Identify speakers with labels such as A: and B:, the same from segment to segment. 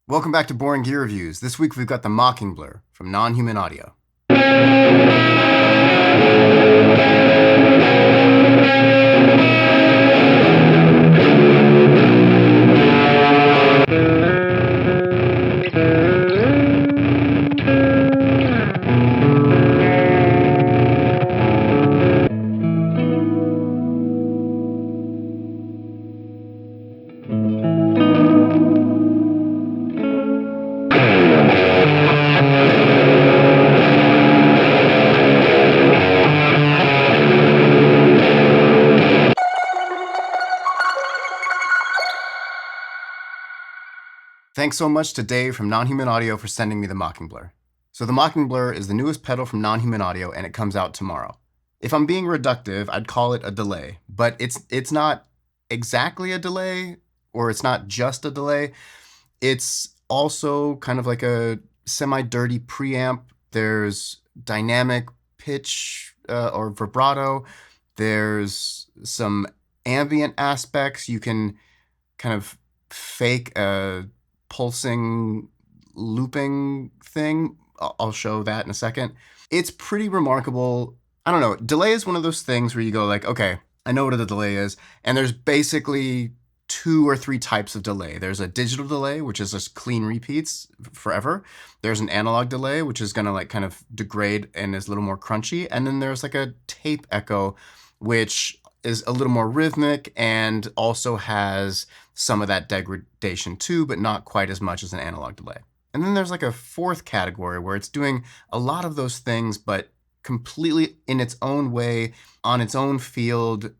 A: Welcome back to Boring Gear Reviews. This week we've got the Mocking Blur from Non-Human Audio. Thanks so much to Dave from Non-Human Audio for sending me the Mocking Blur. So the Mocking Blur is the newest pedal from Non-Human Audio, and it comes out tomorrow. If I'm being reductive, I'd call it a delay, but it's not exactly a delay, or it's not just a delay. It's also kind of like a semi-dirty preamp. There's dynamic pitch or vibrato. There's some ambient aspects. You can kind of fake a pulsing looping thing. I'll show that in a second. It's pretty remarkable. I don't know. Delay is one of those things where you go like, okay, I know what a delay is. And there's basically 2 or 3 types of delay. There's a digital delay, which is just clean repeats forever. There's an analog delay, which is gonna like kind of degrade and is a little more crunchy. And then there's like a tape echo, which is a little more rhythmic and also has some of that degradation too, but not quite as much as an analog delay. And then there's like a 4th category where it's doing a lot of those things, but completely in its own way, on its own field,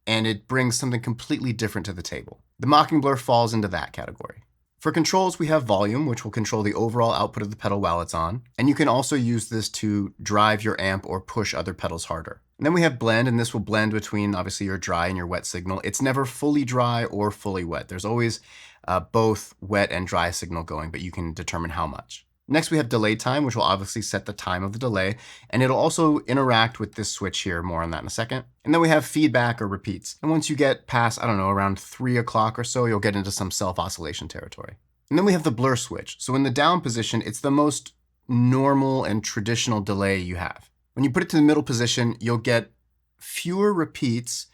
A: and it brings something completely different to the table. The Mocking Blur falls into that category. For controls, we have volume, which will control the overall output of the pedal while it's on. And you can also use this to drive your amp or push other pedals harder. And then we have blend, and this will blend between obviously your dry and your wet signal. It's never fully dry or fully wet. There's always both wet and dry signal going, but you can determine how much. Next, we have delay time, which will obviously set the time of the delay, and it'll also interact with this switch here. More on that in a second. And then we have feedback or repeats. And once you get past, I don't know, around 3 o'clock or so, you'll get into some self-oscillation territory. And then we have the blur switch. So in the down position, it's the most normal and traditional delay you have. When you put it to the middle position, you'll get fewer repeats,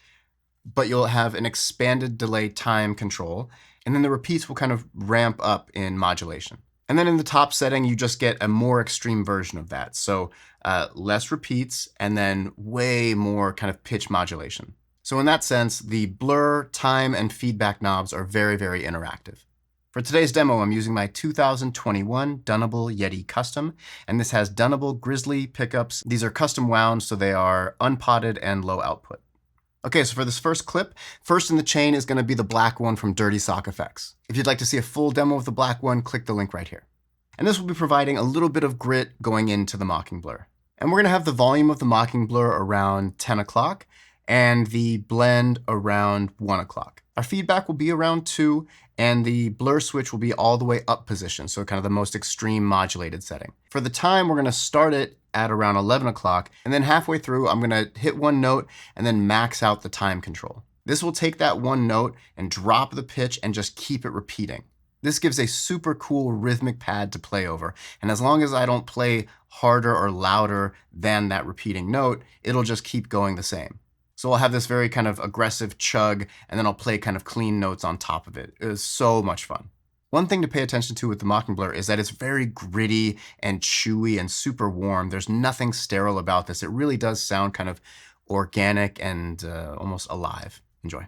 A: but you'll have an expanded delay time control. And then the repeats will kind of ramp up in modulation. And then in the top setting, you just get a more extreme version of that. So less repeats and then way more kind of pitch modulation. So in that sense, the blur, time, and feedback knobs are very, very interactive. For today's demo, I'm using my 2021 Dunnable Yeti Custom, and this has Dunnable Grizzly pickups. These are custom wound, so they are unpotted and low output. Okay, so for this first clip, first in the chain is going to be the black one from Dirty Sock Effects. If you'd like to see a full demo of the black one, click the link right here. And this will be providing a little bit of grit going into the Mocking Blur. And we're going to have the volume of the Mocking Blur around 10 o'clock and the blend around 1 o'clock. Our feedback will be around 2, and the blur switch will be all the way up position, so kind of the most extreme modulated setting. For the time, we're going to start it at around 11 o'clock, and then halfway through, I'm going to hit 1 note and then max out the time control. This will take that 1 note and drop the pitch and just keep it repeating. This gives a super cool rhythmic pad to play over, and as long as I don't play harder or louder than that repeating note, it'll just keep going the same. So I'll have this very kind of aggressive chug, and then I'll play kind of clean notes on top of it. It is so much fun. One thing to pay attention to with the Mocking Blur is that it's very gritty and chewy and super warm. There's nothing sterile about this. It really does sound kind of organic and almost alive. Enjoy.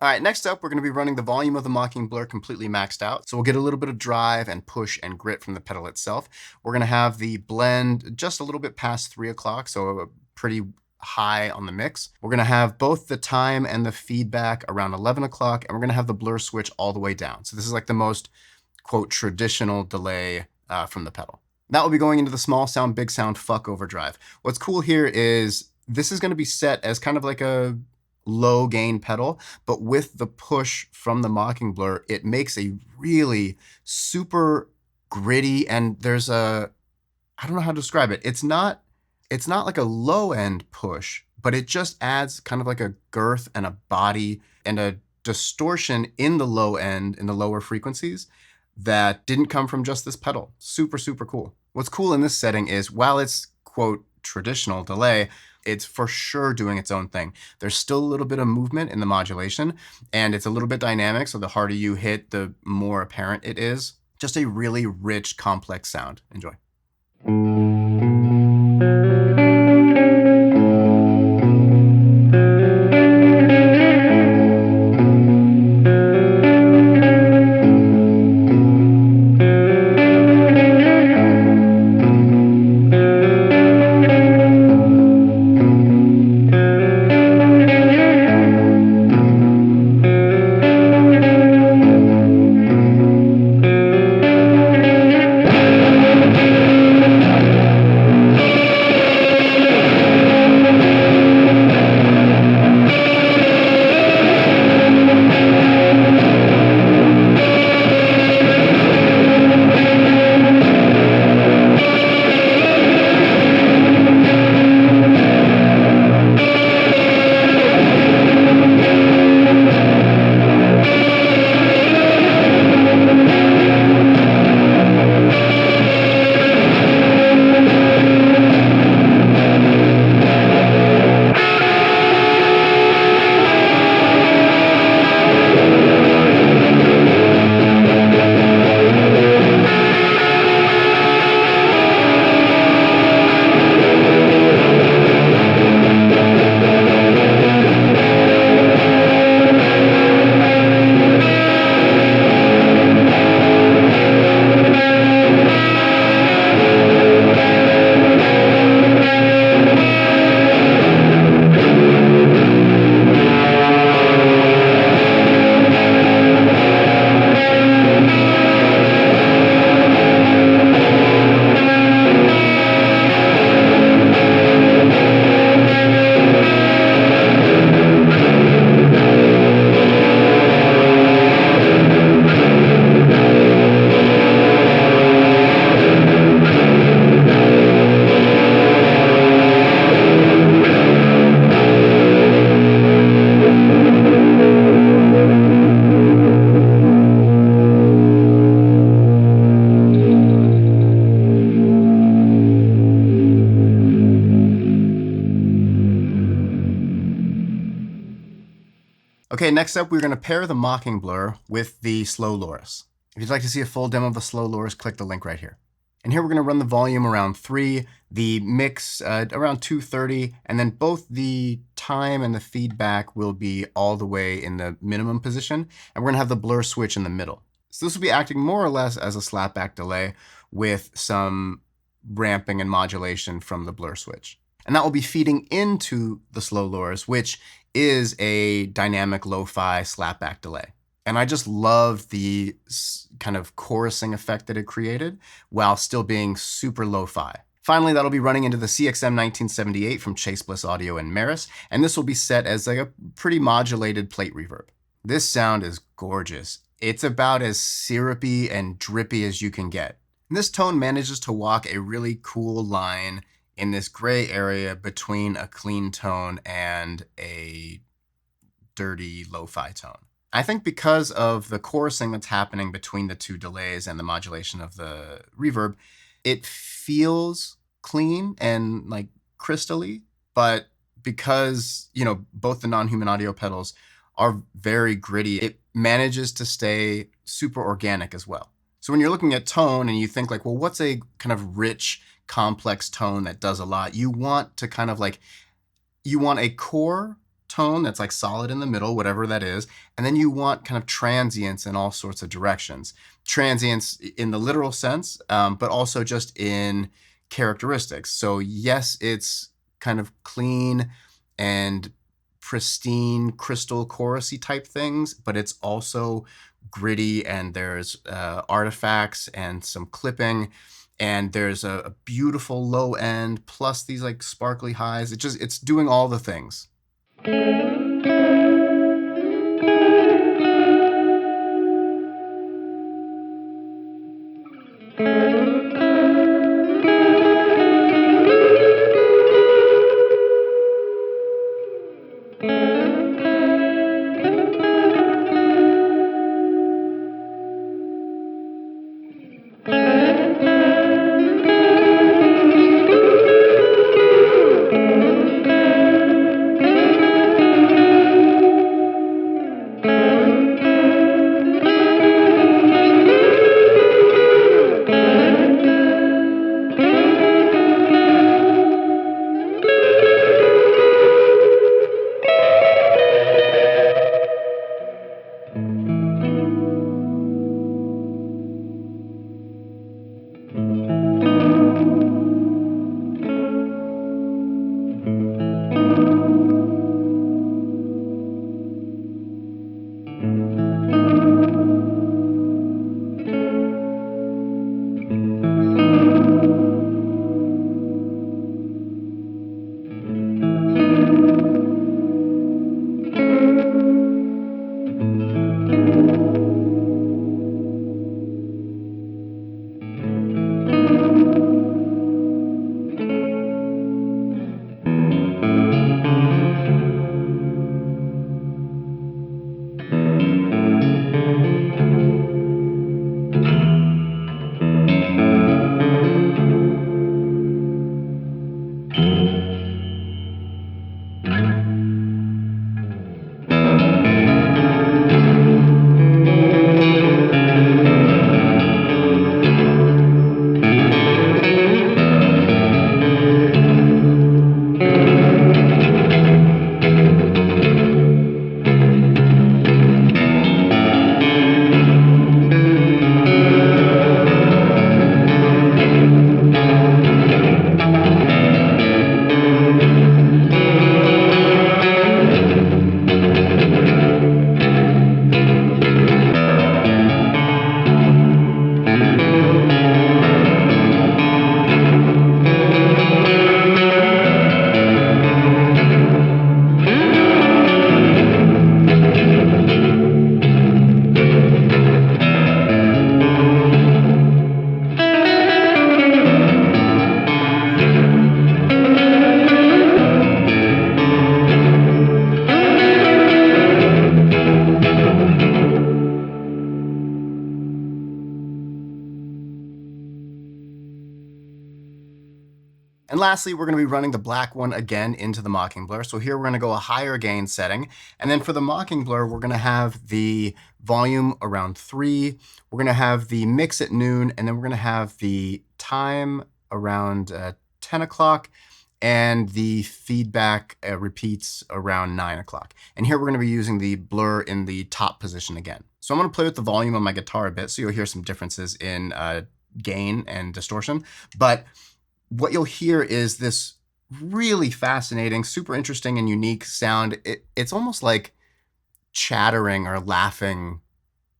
A: All right, next up, we're going to be running the volume of the Mocking Blur completely maxed out. So we'll get a little bit of drive and push and grit from the pedal itself. We're going to have the blend just a little bit past 3 o'clock, so pretty high on the mix. We're going to have both the time and the feedback around 11 o'clock, and we're going to have the blur switch all the way down. So this is like the most, quote, traditional delay from the pedal. That will be going into the small sound, big sound Fk Overdrive. What's cool here is this is going to be set as kind of like a low gain pedal, but with the push from the Mocking Blur, it makes a really super gritty, and there's I don't know how to describe it. It's not like a low end push, but it just adds kind of like a girth and a body and a distortion in the low end, in the lower frequencies, that didn't come from just this pedal. Super, super cool. What's cool in this setting is while it's, quote, traditional delay, it's for sure doing its own thing. There's still a little bit of movement in the modulation, and it's a little bit dynamic, so the harder you hit, the more apparent it is. Just a really rich, complex sound. Enjoy. Okay, next up, we're going to pair the Mocking Blur with the Slow Loris. If you'd like to see a full demo of the Slow Loris, click the link right here. And here we're going to run the volume around 3, the mix around 230, and then both the time and the feedback will be all the way in the minimum position, and we're going to have the blur switch in the middle. So this will be acting more or less as a slapback delay with some ramping and modulation from the blur switch. And that will be feeding into the Slow Loris, which is a dynamic lo-fi slapback delay. And I just love the kind of chorusing effect that it created while still being super lo-fi. Finally, that'll be running into the CXM 1978 from Chase Bliss Audio and Maris, and this will be set as like a pretty modulated plate reverb. This sound is gorgeous. It's about as syrupy and drippy as you can get. And this tone manages to walk a really cool line in this gray area between a clean tone and a dirty lo-fi tone. I think because of the chorusing that's happening between the two delays and the modulation of the reverb, it feels clean and like crystally, but because, you know, both the non-human audio pedals are very gritty, it manages to stay super organic as well. So when you're looking at tone and you think like, well, what's a kind of rich, complex tone that does a lot? You want to kind of like, you want a core tone that's like solid in the middle, whatever that is, and then you want kind of transients in all sorts of directions. Transients in the literal sense, but also just in characteristics. So yes, it's kind of clean and pristine crystal chorusy type things, but it's also gritty, and there's artifacts and some clipping, and there's a beautiful low end plus these like sparkly highs. It's doing all the things. And lastly, we're going to be running the black one again into the mocking blur. So here we're going to go a higher gain setting. And then for the mocking blur, we're going to have the volume around 3. We're going to have the mix at noon. And then we're going to have the time around 10 o'clock. And the feedback repeats around 9 o'clock. And here we're going to be using the blur in the top position again. So I'm going to play with the volume on my guitar a bit, so you'll hear some differences in gain and distortion. But what you'll hear is this really fascinating, super interesting and unique sound. It's almost like chattering or laughing,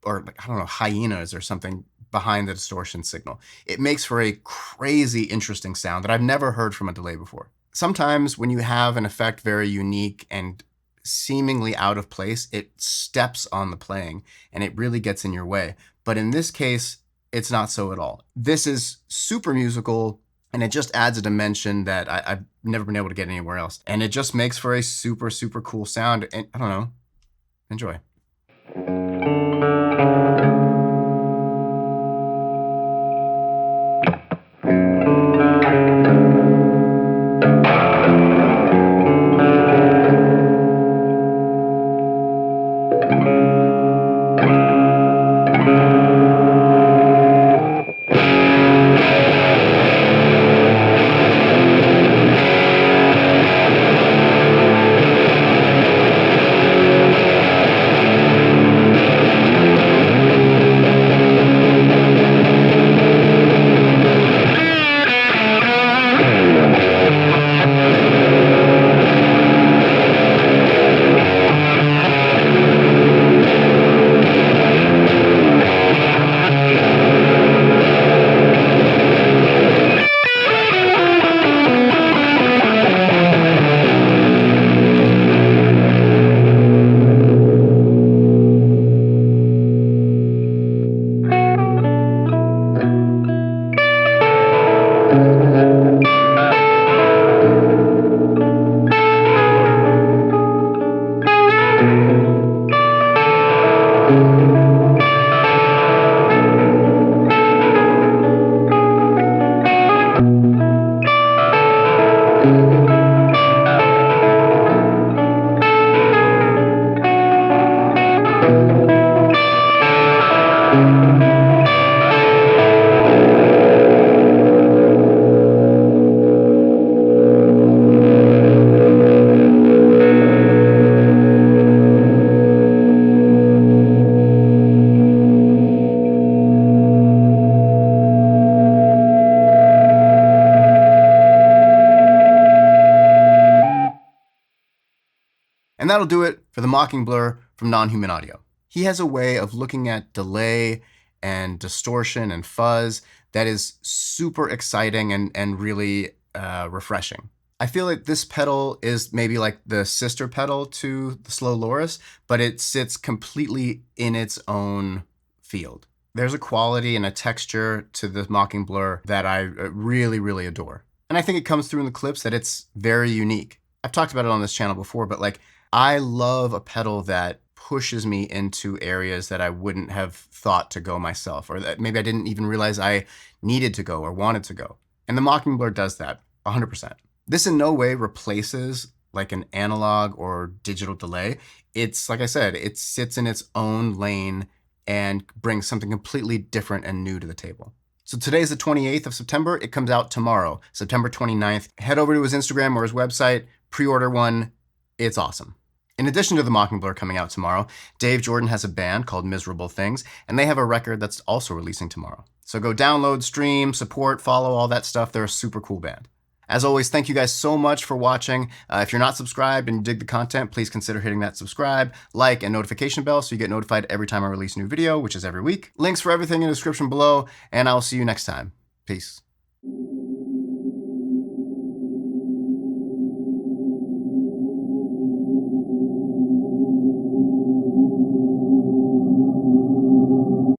A: or I don't know, hyenas or something behind the distortion signal. It makes for a crazy interesting sound that I've never heard from a delay before. Sometimes when you have an effect very unique and seemingly out of place, it steps on the playing and it really gets in your way. But in this case, it's not so at all. This is super musical, and it just adds a dimension that I've never been able to get anywhere else. And it just makes for a super, super cool sound. And I don't know, enjoy. that'll do it for the Mocking Blur from Non-Human Audio. He has a way of looking at delay and distortion and fuzz that is super exciting and really refreshing. I feel like this pedal is maybe like the sister pedal to the Slow Loris, but it sits completely in its own field. There's a quality and a texture to the Mocking Blur that I really, really adore. And I think it comes through in the clips that it's very unique. I've talked about it on this channel before, but like, I love a pedal that pushes me into areas that I wouldn't have thought to go myself, or that maybe I didn't even realize I needed to go or wanted to go. And the Mocking Blur does that 100%. This in no way replaces like an analog or digital delay. It's, like I said, it sits in its own lane and brings something completely different and new to the table. So today's the 28th of September. It comes out tomorrow, September 29th. Head over to his Instagram or his website, pre-order one. It's awesome. In addition to the Mocking Blur coming out tomorrow, Dave Jordan has a band called Miserable Things, and they have a record that's also releasing tomorrow. So go download, stream, support, follow, all that stuff. They're a super cool band. As always, thank you guys so much for watching. If you're not subscribed and you dig the content, please consider hitting that subscribe, like, and notification bell so you get notified every time I release a new video, which is every week. Links for everything in the description below, and I'll see you next time. Peace.